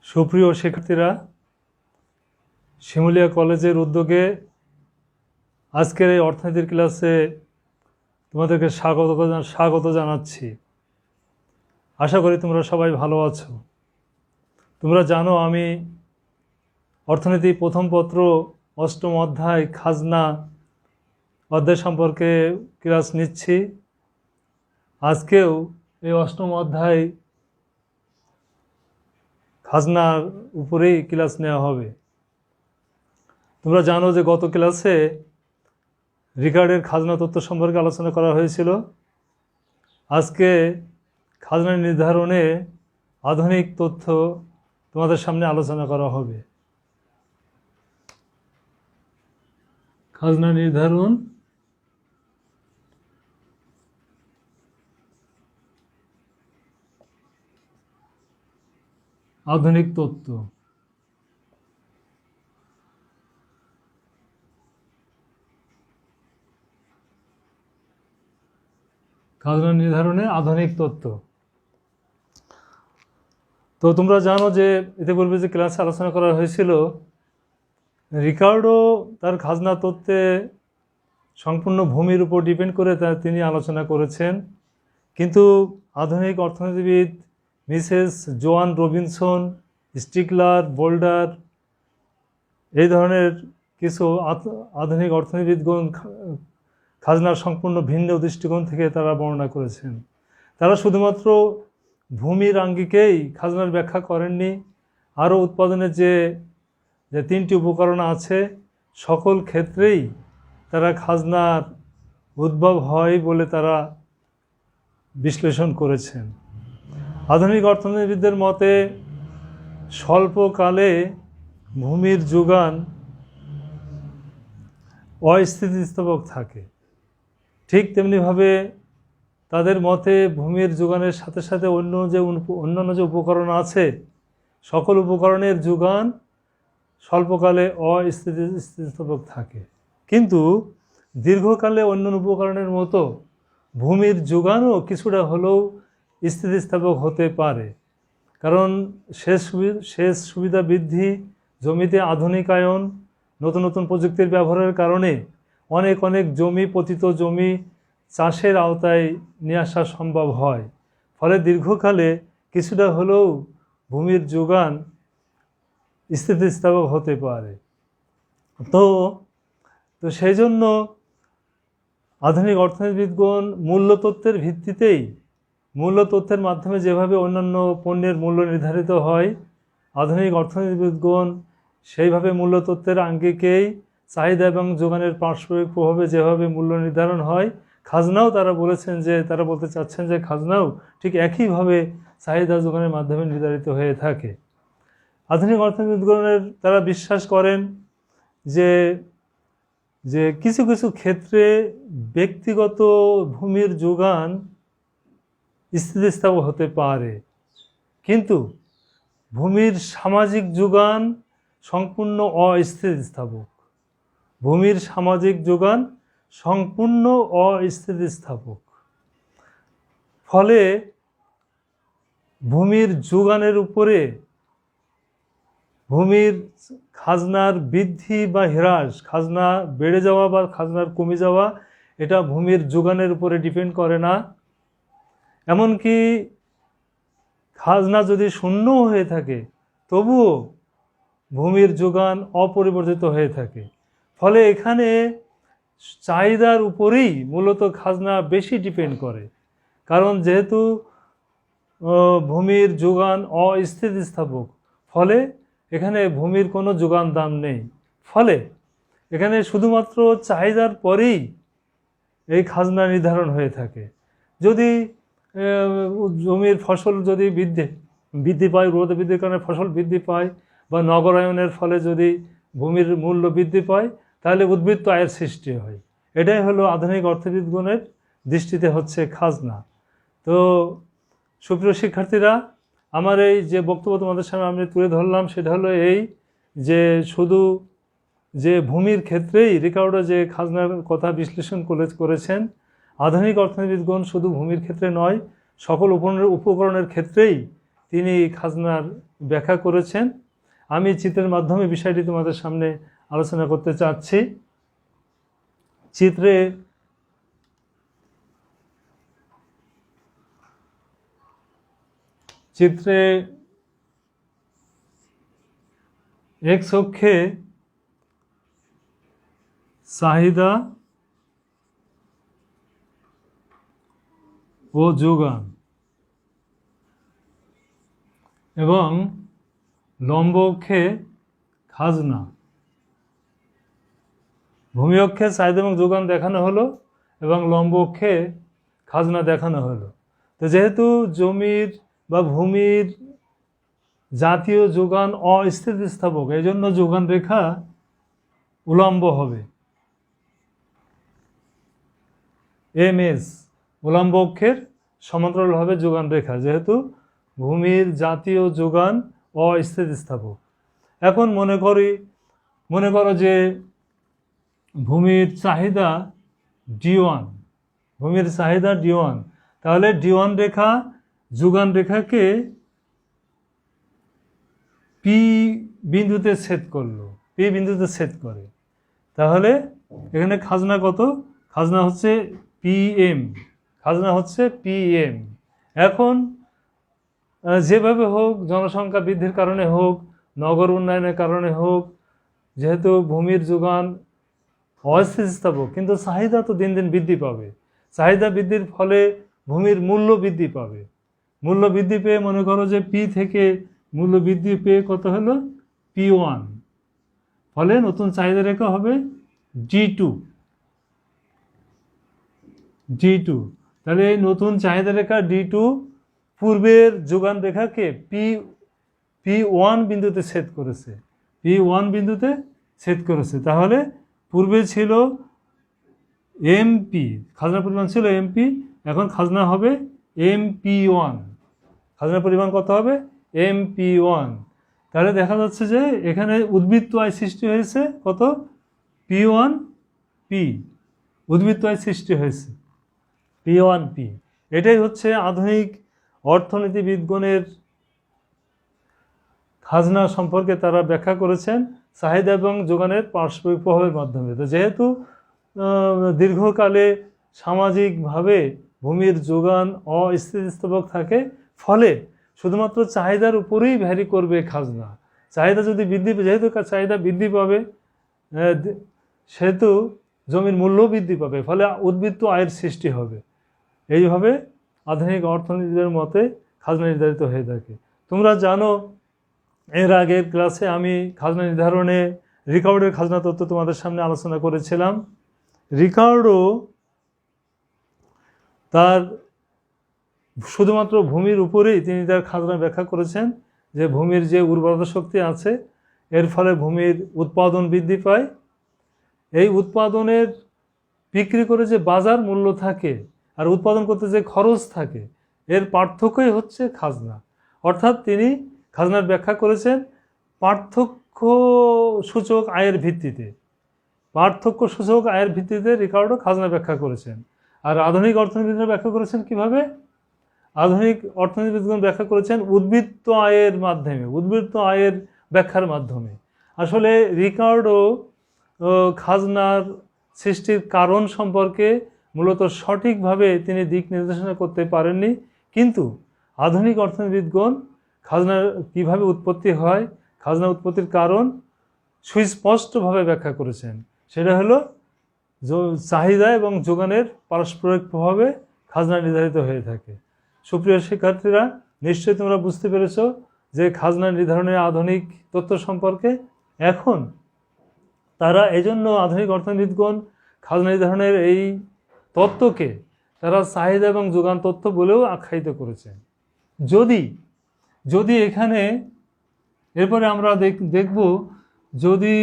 সুপ্রিয় শিক্ষার্থীরা, শিমুলিয়া কলেজের উদ্যোগে আজকের এই অর্থনীতির ক্লাসে তোমাদেরকে স্বাগত জানাচ্ছি। আশা করি তোমরা সবাই ভালো আছো। তোমরা জানো আমি অর্থনীতি প্রথম পত্র অষ্টম অধ্যায় খাজনা অধ্যায় সম্পর্কে ক্লাস নিচ্ছি। আজকেও এই অষ্টম অধ্যায় খাজনার উপরেই ক্লাস নেওয়া হবে। তোমরা জানো যে গত ক্লাসে রিকার্ডের খাজনা তথ্য সম্পর্কে আলোচনা করা হয়েছিল। আজকে খাজনা নির্ধারণে আধুনিক তথ্য তোমাদের সামনে আলোচনা করা হবে। খাজনা নির্ধারণ আধুনিক তথ্য। খাজনা নির্ধারণে আধুনিক তথ্য। তো তোমরা জানো যে ইতিপূর্বে যে ক্লাসে আলোচনা করা হয়েছিল, রিকার্ডো তার খাজনা তথ্যে সম্পূর্ণ ভূমির উপর ডিপেন্ড করে তিনি আলোচনা করেছেন, কিন্তু আধুনিক অর্থনীতিবিদ মিসেস জোয়ান রবিনসন, স্টিকলার, বোল্ডার এই ধরনের কিছু আধুনিক অর্থনীতিবিদগণ খাজনার সম্পূর্ণ ভিন্ন দৃষ্টিকোণ থেকে তারা বর্ণনা করেছেন। তারা শুধুমাত্র ভূমির আঙ্গিকেই খাজনার ব্যাখ্যা করেননি, আরও উৎপাদনের যে তিনটি উপকরণ আছে সকল ক্ষেত্রেই তারা খাজনার উদ্ভব হয় বলে তারা বিশ্লেষণ করেছেন। আধুনিক অর্থনীতিবিদদের মতে স্বল্পকালে ভূমির যোগান অস্থিতিস্থাপক থাকে, ঠিক তেমনিভাবে তাদের মতে ভূমির যোগানের সাথে সাথে অন্যান্য যে উপকরণ আছে সকল উপকরণের যোগান স্বল্পকালে অস্থিতিস্থাপক থাকে, কিন্তু দীর্ঘকালে অন্যান্য উপকরণের মতো ভূমির যোগানও কিছুটা হলেও স্থিতিস্থাপক হতে পারে। কারণ সেচ সুবিধা বৃদ্ধি, জমিতে আধুনিকায়ন, নতুন নতুন প্রযুক্তির ব্যবহারের কারণে অনেক জমি, পতিত জমি চাষের আওতায় নিয়ে আসা সম্ভব হয়। ফলে দীর্ঘকালে কিছুটা হলেও ভূমির যোগান স্থিতিস্থাপক হতে পারে। তো সেই জন্য আধুনিক অর্থনীতিবিদগণ মূল্যতত্ত্বের ভিত্তিতেই, মূল্যতত্ত্বের মাধ্যমে যেভাবে অন্যান্য পণ্যের মূল্য নির্ধারিত হয়, আধুনিক অর্থনীতিবিদগণ সেইভাবে মূল্যতত্ত্বের আঙ্গিকেই চাহিদা এবং যোগানের পারস্পরিক প্রভাবে যেভাবে মূল্য নির্ধারণ হয়, খাজনাও তারা বলতে চাচ্ছেন যে খাজনাও ঠিক একইভাবে চাহিদা যোগানের মাধ্যমে নির্ধারিত হয়ে থাকে। আধুনিক অর্থনীতিবিদগণের তারা বিশ্বাস করেন যে কিছু কিছু ক্ষেত্রে ব্যক্তিগত ভূমির যোগান স্থিতিস্থাপক হতে পারে, কিন্তু ভূমির সামাজিক যোগান সম্পূর্ণ অস্থিতিস্থাপক। ভূমির সামাজিক যোগান সম্পূর্ণ অস্থিতিস্থাপক। ফলে ভূমির যোগানের উপরে ভূমির খাজনার বৃদ্ধি বা হ্রাস, খাজনা বেড়ে যাওয়া বা খাজনার কমে যাওয়া, এটা ভূমির যোগানের উপরে ডিপেন্ড করে না। এমনকি খাজনা যদি শূন্য হয়ে থাকে তবুও ভূমির যোগান অপরিবর্তিত হয়ে থাকে। ফলে এখানে চাহিদার উপরেই মূলত খাজনা বেশি ডিপেন্ড করে, কারণ যেহেতু ভূমির যোগান অস্থিতিস্থাপক, ফলে এখানে ভূমির কোনো যোগান দাম নেই। ফলে এখানে শুধুমাত্র চাহিদার পরেই এই খাজনা নির্ধারণ হয়ে থাকে। যদি জমির ফসল যদি বৃদ্ধি পায়, উর্বরতা বৃদ্ধির কারণে ফসল বৃদ্ধি পায়, বা নগরায়নের ফলে যদি ভূমির মূল্য বৃদ্ধি পায়, তাহলে উদ্বৃত্ত আয়ের সৃষ্টি হয়। এটাই হলো আধুনিক অর্থনীতিবিদগণের দৃষ্টিতে হচ্ছে খাজনা। তো সুপ্রিয় শিক্ষার্থীরা, আমার এই যে বক্তব্য তোমাদের সামনে আমি তুলে ধরলাম সেটা হলো এই যে শুধু যে ভূমির ক্ষেত্রেই রিকার্ডো যে খাজনার কথা বিশ্লেষণ করেছেন, আধুনিক অর্থনীতিবিদগণ শুধু ভূমির ক্ষেত্রে নয়, সকল উপকরণের ক্ষেত্রেই তিনি খাজনার ব্যাখ্যা করেছেন। আমি চিত্রের মাধ্যমে বিষয়টি তোমাদের সামনে আলোচনা করতে চাচ্ছি। চিত্রে এক্স অক্ষে চাহিদা ও যোগান এবং লম্ব অক্ষে খাজনা। ভূমি অক্ষে চাহিদা এবং যোগান দেখানো হলো এবং লম্ব অক্ষে খাজনা দেখানো হলো। তো যেহেতু জমির বা ভূমির জাতীয় যোগান অস্থিতিস্থাপক, এই জন্য যোগান রেখা উলম্ব হবে। এমএস উলম্ব অক্ষের সমান্তরাল হবে যোগান রেখা, যেহেতু ভূমির জাতীয় যোগান অস্থিতিস্থাপক। এখন মনে করো যে ভূমির চাহিদা D1, ভূমির চাহিদা D1, তাহলে D1 রেখা যোগান রেখাকে পি বিন্দুতে ছেদ করলো, পি বিন্দুতে ছেদ করে। তাহলে এখানে খাজনা কত? খাজনা হচ্ছে PM, খাজনা হচ্ছে PM। এখন যেভাবে হোক, জনসংখ্যা বৃদ্ধির কারণে হোক, নগর উন্নয়নের কারণে হোক, যেহেতু ভূমির যোগান অস্থিতিস্থাপক, কিন্তু চাহিদা তো দিন দিন বৃদ্ধি পাবে। চাহিদা বৃদ্ধির ফলে ভূমির মূল্য বৃদ্ধি পাবে। মূল্য বৃদ্ধি পেয়ে মনে করো যে পি থেকে মূল্য বৃদ্ধি পেয়ে কত হলো? P1। ফলে নতুন চাহিদা রেখা হবে D2। তাহলে এই নতুন চাহিদা রেখা D2 পূর্বের যোগান রেখাকে P1 বিন্দুতে ছেদ করেছে, P1 বিন্দুতে ছেদ করেছে। তাহলে পূর্বে ছিল MP, খাজনার পরিমাণ ছিল MP, এখন খাজনা হবে MP1। খাজনার পরিমাণ কত হবে? MP1। তাহলে দেখা যাচ্ছে যে এখানে উদ্বৃত্ত আয় সৃষ্টি হয়েছে কত? P1P, উদ্বৃত্ত আয় সৃষ্টি হয়েছে P1P। এটাই হচ্ছে আধুনিক অর্থনীতিবিদগণের খাজনা সম্পর্কে তারা ব্যাখ্যা করেছেন চাহিদা এবং যোগানের পারস্পরিক প্রভাবের মাধ্যমে। তো যেহেতু দীর্ঘকালে সামাজিকভাবে ভূমির যোগান অস্থিতিস্থাপক থাকে, ফলে শুধুমাত্র চাহিদার উপরেই ভ্যারি করবে খাজনা। চাহিদা যদি যেহেতু চাহিদা বৃদ্ধি পাবে, সেহেতু জমির মূল্য বৃদ্ধি পাবে, ফলে উদ্বৃত্ত আয়ের সৃষ্টি হবে। এইভাবে আধুনিক অর্থনীতিদের মতে খাজনা নির্ধারিত হয়ে থাকে। তোমরা জানো, এর আগের ক্লাসে আমি খাজনা নির্ধারণে রিকার্ডোর খাজনা তত্ত্ব তোমাদের সামনে আলোচনা করেছিলাম। রিকার্ডো তার শুধুমাত্র ভূমির উপরেই তিনি তার খাজনা ব্যাখ্যা করেছেন যে ভূমির যে উর্বরতা শক্তি আছে, এর ফলে ভূমির উৎপাদন বৃদ্ধি পায়। এই উৎপাদনের বিক্রি করে যে বাজার মূল্য থাকে আর উৎপাদন করতে যে খরচ থাকে, এর পার্থক্যই হচ্ছে খাজনা। অর্থাৎ তিনি খাজনার ব্যাখ্যা করেছেন পার্থক্য সূচক আয়ের ভিত্তিতে। পার্থক্য সূচক আয়ের ভিত্তিতে রিকার্ডো খাজনা ব্যাখ্যা করেছেন। আর আধুনিক অর্থনীতিবিদরা ব্যাখ্যা করেছেন কিভাবে? আধুনিক অর্থনীতিবিদগণ ব্যাখ্যা করেছেন উদ্বৃত্ত আয়ের মাধ্যমে, উদ্বৃত্ত আয়ের ব্যাখ্যার মাধ্যমে। আসলে রিকার্ডো খাজনার সৃষ্টির কারণ সম্পর্কে মূলত সঠিকভাবে তিনি দিক নির্দেশনা করতে পারেননি, কিন্তু আধুনিক অর্থনীতিবিদগণ খাজনার কীভাবে উৎপত্তি হয়, খাজনা উৎপত্তির কারণ সুস্পষ্টভাবে ব্যাখ্যা করেছেন। সেটা হলো চাহিদা এবং যোগানের পারস্পরিক প্রভাবে খাজনা নির্ধারিত হয়ে থাকে। সুপ্রিয় শিক্ষার্থীরা, নিশ্চয়ই তোমরা বুঝতে পেরেছ যে খাজনা নির্ধারণের আধুনিক তত্ত্ব সম্পর্কে। এখন তারা এজন্য আধুনিক অর্থনীতিগণ খাজনা নির্ধারণের এই তত্ত্বকে তারা চাহিদা এবং যোগান তত্ত্ব বলেও আখ্যায়িত করেছেন। যদি এখানে এরপরে আমরা দেখব, যদি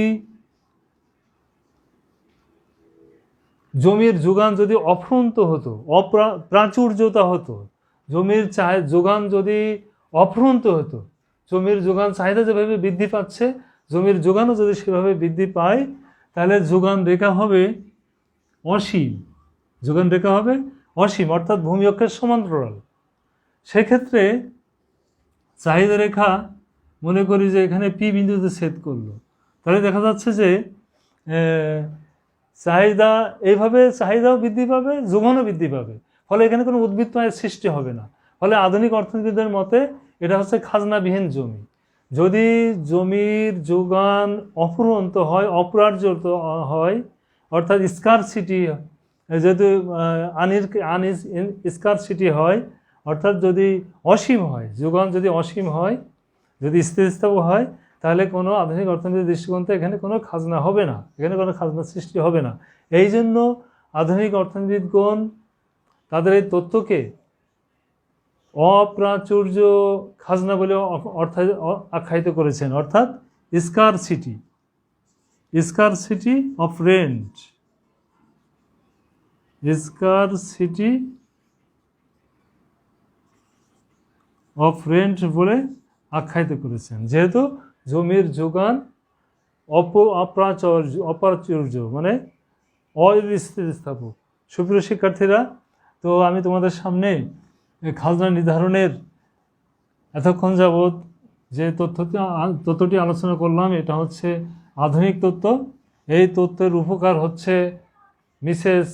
জমির যোগান যদি অফুরন্ত হতো, প্রাচুর্যতা হতো, জমির যোগান যদি অফুরন্ত হতো, জমির যোগান চাহিদা যেভাবে বৃদ্ধি পাচ্ছে, জমির যোগানও যদি সেভাবে বৃদ্ধি পায়, তাহলে যোগান রেখা হবে অসীম। যোগান রেখা হবে অসীম, অর্থাৎ ভূমি অক্ষের সমান্তরাল। সেক্ষেত্রে চাহিদা রেখা মনে করি যে এখানে পি বিন্দুতে ছেদ করলো, তাহলে দেখা যাচ্ছে যে চাহিদা এইভাবে চাহিদাও বৃদ্ধি পাবে, যোগানও বৃদ্ধি পাবে, ফলে এখানে কোনো উদ্বৃত্ত আয়ের সৃষ্টি হবে না। ফলে আধুনিক অর্থনীতিদের মতে এটা হচ্ছে খাজনাবিহীন জমি। যদি জমির যোগান অফুরন্ত হয়, অপরার্জিত হয়, অর্থাৎ স্কারসিটি, যদি স্কারসিটি হয়, অর্থাৎ যদি অসীম হয়, যোগান যদি অসীম হয়, যদি স্থিতিস্থাপক হয়, তাহলে কোনো আধুনিক অর্থনীতির দৃষ্টিকোণ থেকে এখানে কোনো খাজনা হবে না, এখানে কোনো খাজনা সৃষ্টি হবে না। এই জন্য আধুনিক অর্থনীতিগণ তাদের এই তত্ত্বকে অপ্রাচুর্য খাজনা বলে আখ্যায়িত করেছেন, অর্থাৎ scarcity of rent, scarcity of rent বলে আখ্যায়িত করেছেন, যেহেতু জমির যোগান অপ্রাচুর্য মানে অস্থিতিস্থাপক। সুপ্রিয় শিক্ষার্থীরা, তো আমি তোমাদের সামনে খাজনা নির্ধারণের এতক্ষণ যাবৎ যে তত্ত্বটি আলোচনা করলাম, এটা হচ্ছে আধুনিক তত্ত্ব। এই তত্ত্বের রূপকার হচ্ছে মিসেস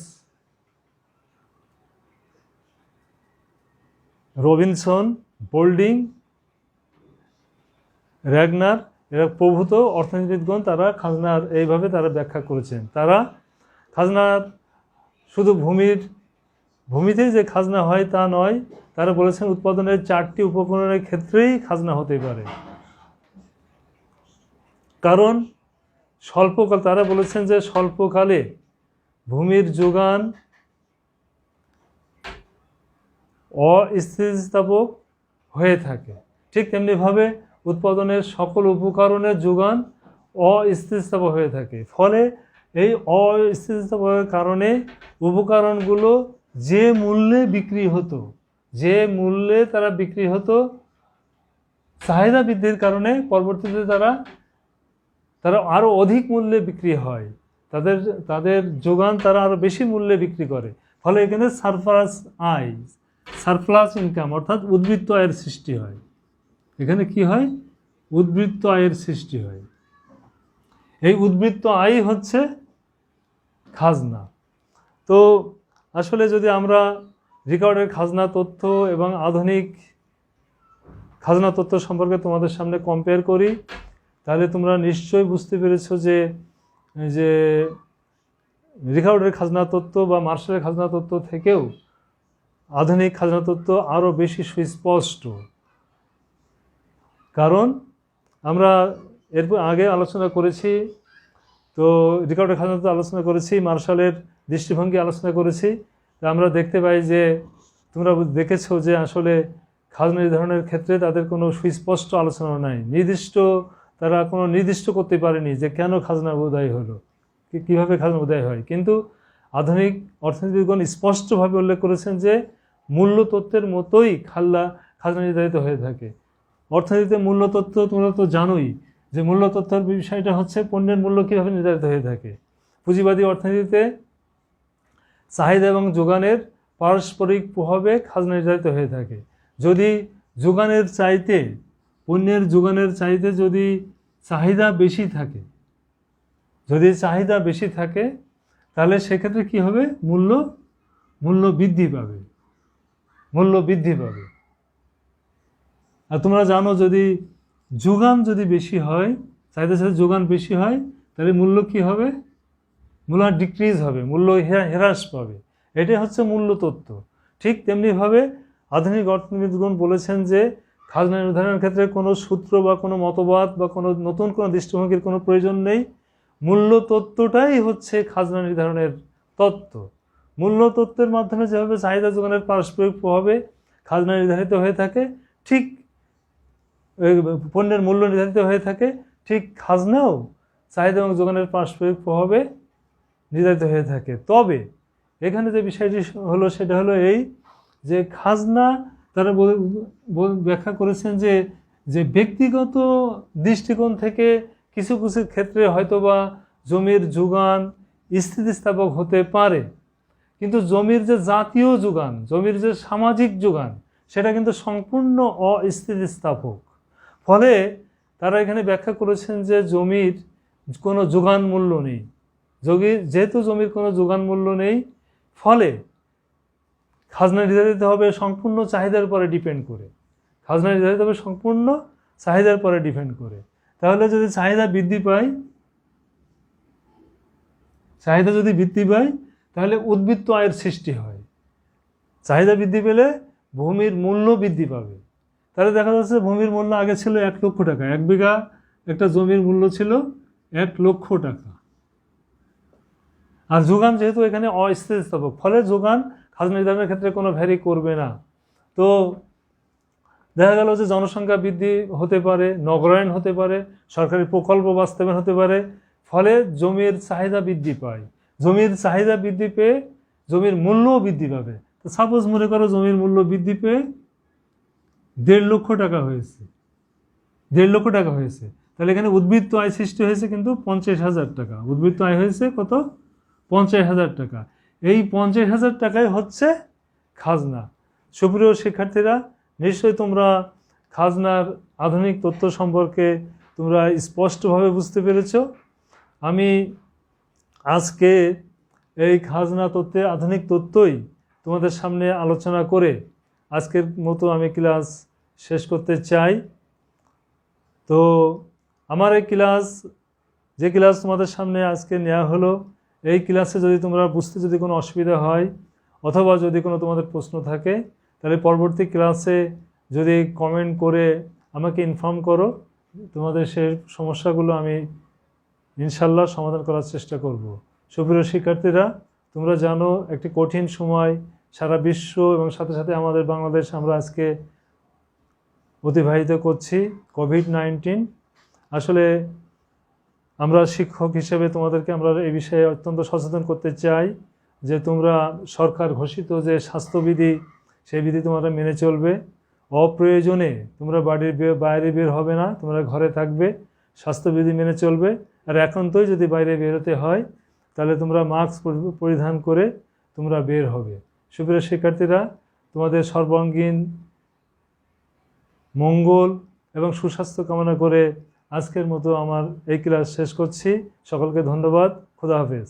রবিনসন, বোল্ডিং, র্যাগনার, এরা প্রভূত অর্থনীতিবিদগণ তারা খাজনার এইভাবে তারা ব্যাখ্যা করেছেন। তারা খাজনার শুধু ভূমিতে যে খাজনা হয় তা নয়, তারা বলেছেন উৎপাদনের 4টি উপকরণের ক্ষেত্রেই খাজনা হতে পারে। কারণ স্বল্পকাল, তারা বলেছেন যে স্বল্পকালে ভূমির যোগান অস্থিতিস্থাপক হয়ে থাকে, ঠিক তেমনিভাবে উৎপাদনের সকল উপকরণের যোগান অস্থিতিস্থাপক হয়ে থাকে। ফলে এই অস্থিতিস্থাপকের কারণে উপকরণগুলো যে মূল্যে বিক্রি হতো, যে মূল্যে তারা বিক্রি হতো, চাহিদা বৃদ্ধির কারণে পরবর্তীতে তারা আরও অধিক মূল্যে বিক্রি হয়, তাদের যোগান তারা আরও বেশি মূল্যে বিক্রি করে। ফলে এখানে সারপ্লাস ইনকাম অর্থাৎ উদ্বৃত্ত আয়ের সৃষ্টি হয়। এখানে কি হয়? উদ্বৃত্ত আয়ের সৃষ্টি হয়। এই উদ্বৃত্ত আয় হচ্ছে খাজনা। তো আসলে যদি আমরা রিকার্ডের খাজনা তথ্য এবং আধুনিক খাজনা তথ্য সম্পর্কে তোমাদের সামনে কম্পেয়ার করি, তাহলে তোমরা নিশ্চয়ই বুঝতে পেরেছো যে রিকার্ডের খাজনা তথ্য বা মার্শালের খাজনা তথ্য থেকেও আধুনিক খাজনা তথ্য আরও বেশি সুস্পষ্ট। কারণ আমরা এরপর আগে আলোচনা করেছি, তো রিকার্ডের খাজনা তথ্য আলোচনা করেছি, মার্শালের দৃষ্টিভঙ্গি আলোচনা করেছি। তা আমরা দেখতে পাই যে তোমরা দেখেছো যে আসলে খাজনা নির্ধারণের ক্ষেত্রে তাদের কোনো সুস্পষ্ট আলোচনা নাই, তারা কোনো নির্দিষ্ট করতে পারেনি যে কেন খাজনা উদয় হলো, কীভাবে খাজনা উদয় হয়। কিন্তু আধুনিক অর্থনীতিগণ স্পষ্টভাবে উল্লেখ করেছেন যে মূল্য তত্ত্বের মতোই খাজনা নির্ধারিত হয়ে থাকে। অর্থনীতিতে মূল্য তত্ত্ব তোমরা তো জানোই যে মূল্য তত্ত্বের বিষয়টা হচ্ছে পণ্যের মূল্য কীভাবে নির্ধারিত হয়ে থাকে। পুঁজিবাদী অর্থনীতিতে চাহিদা এবং যোগানের পারস্পরিক প্রভাবে খাজনা নির্ধারিত হয়ে থাকে। যদি পণ্যের যোগানের চাইতে যদি চাহিদা বেশি থাকে, তাহলে সেক্ষেত্রে কি হবে? মূল্য বৃদ্ধি পাবে। আর তোমরা জানো যদি যোগান যদি বেশি হয়, চাহিদার সাথে যোগান বেশি হয়, তাহলে মূল্য কি হবে? মূল্য ডিক্রিজ হবে, মূল্য হ্রাস পাবে। এটাই হচ্ছে মূল্য তত্ত্ব। ঠিক তেমনিভাবে আধুনিক অর্থনীতিগণ বলেছেন যে খাজনা নির্ধারণের ক্ষেত্রে কোনো সূত্র বা কোনো মতবাদ বা কোনো নতুন কোনো দৃষ্টিভঙ্গির কোনো প্রয়োজন নেই। মূল্য তত্ত্বটাই হচ্ছে খাজনা নির্ধারণের তত্ত্ব। মূল্য তত্ত্বের মাধ্যমে যেভাবে চাহিদা যোগানের পারস্পরিক প্রভাবে খাজনা নির্ধারিত হয়ে থাকে, ঠিক পণ্যের মূল্য নির্ধারিত হয়ে থাকে, ঠিক খাজনাও চাহিদা এবং যোগানের পারস্পরিক প্রভাবে নির্ধারিত হয়ে থাকে। তবে এখানে যে বিষয়টি হলো সেটা হলো এই যে খাজনা তারা ব্যাখ্যা করেছেন যে ব্যক্তিগত দৃষ্টিকোণ থেকে কিছু কিছু ক্ষেত্রে হয়তোবা জমির যোগান স্থিতিস্থাপক হতে পারে, কিন্তু জমির যে জাতীয় যোগান, জমির যে সামাজিক যোগান, সেটা কিন্তু সম্পূর্ণ অস্থিতিস্থাপক। ফলে তারা এখানে ব্যাখ্যা করেছেন যে জমির কোনো যোগান মূল্য নেই। যেহেতু জমির কোনো যোগান মূল্য নেই, ফলে খাজনা নির্ধারিত হবে সম্পূর্ণ চাহিদার উপরে ডিপেন্ড করে। খাজনা নির্ধারিত হবে সম্পূর্ণ চাহিদার উপরে ডিপেন্ড করে। তাহলে যদি চাহিদা বৃদ্ধি পায়, তাহলে উদ্বৃত্ত আয়ের সৃষ্টি হয়। চাহিদা বৃদ্ধি পেলে ভূমির মূল্য বৃদ্ধি পাবে। তাহলে দেখা যাচ্ছে ভূমির মূল্য আগে ছিল 1 লক্ষ টাকা, 1 বিঘা একটা জমির মূল্য ছিল 1 লক্ষ টাকা। আর যোগান যেহেতু এখানে অস্থিতিস্থাপক, ফলে যোগান খাজনা নির্ধারণের ক্ষেত্রে কোনো ভ্যারি করবে না। তো দেখা গেল যে জনসংখ্যা বৃদ্ধি হতে পারে, নগরায়ণ হতে পারে, সরকারি প্রকল্প বাস্তবায়ন হতে পারে, ফলে জমির চাহিদা বৃদ্ধি পায়। জমির চাহিদা বৃদ্ধি পেয়ে জমির মূল্যও বৃদ্ধি পাবে। তো সাপোজ মনে করো জমির মূল্য বৃদ্ধি পেয়ে 1.5 লক্ষ টাকা হয়েছে, 1.5 লক্ষ টাকা হয়েছে। তাহলে এখানে উদ্বৃত্ত আয় সৃষ্টি হয়েছে কিন্তু 50,000 টাকা। উদ্বৃত্ত আয় হয়েছে কত? 50,000 টাকা। এই 50,000 টাকাই হচ্ছে খাজনা। সুপ্রিয় শিক্ষার্থীরা, নিশ্চয়ই তোমরা খাজনার আধুনিক তত্ত্ব সম্পর্কে তোমরা স্পষ্টভাবে বুঝতে পেরেছ। আমি আজকে এই খাজনা তত্ত্বে আধুনিক তত্ত্বই তোমাদের সামনে আলোচনা করে আজকের মতো আমি ক্লাস শেষ করতে চাই। তো আমার এই যে ক্লাস তোমাদের সামনে আজকে নেওয়া হলো, এই ক্লাসে যদি তোমরা বুঝতে যদি কোনো অসুবিধা হয় অথবা যদি কোনো তোমাদের প্রশ্ন থাকে, তাহলে পরবর্তী ক্লাসে যদি কমেন্ট করে আমাকে ইনফর্ম করো। তোমাদের সেই সমস্যাগুলো আমি ইনশাল্লাহ সমাধান করার চেষ্টা করব। সুপ্রিয় শিক্ষার্থীরা, তোমরা জানো একটি কঠিন সময় সারা বিশ্ব এবং সাথে সাথে আমাদের বাংলাদেশ আমরা আজকে অতিবাহিত করছি, কোভিড-19। আসলে আমরা শিক্ষক হিসেবে তোমাদেরকে আমরা এই বিষয়ে অত্যন্ত সচেতন করতে চাই যে তোমরা সরকার ঘোষিত যে স্বাস্থ্যবিধি, সেই বিধি তোমরা মেনে চলবে। অপ্রয়োজনে তোমরা বাইরে বের হবে না, তোমরা ঘরে থাকবে, স্বাস্থ্যবিধি মেনে চলবে। আর একান্তই যদি বাইরে বেরোতে হয় তাহলে তোমরা মাস্ক পরিধান করে তোমরা বের হবে। সুপ্রিয় শিক্ষার্থীরা, তোমাদের সর্বাঙ্গীন মঙ্গল এবং সুস্বাস্থ্য কামনা করে আজকের মতো আমার এই ক্লাস শেষ করছি। সকলকে ধন্যবাদ। খোদা হাফেজ।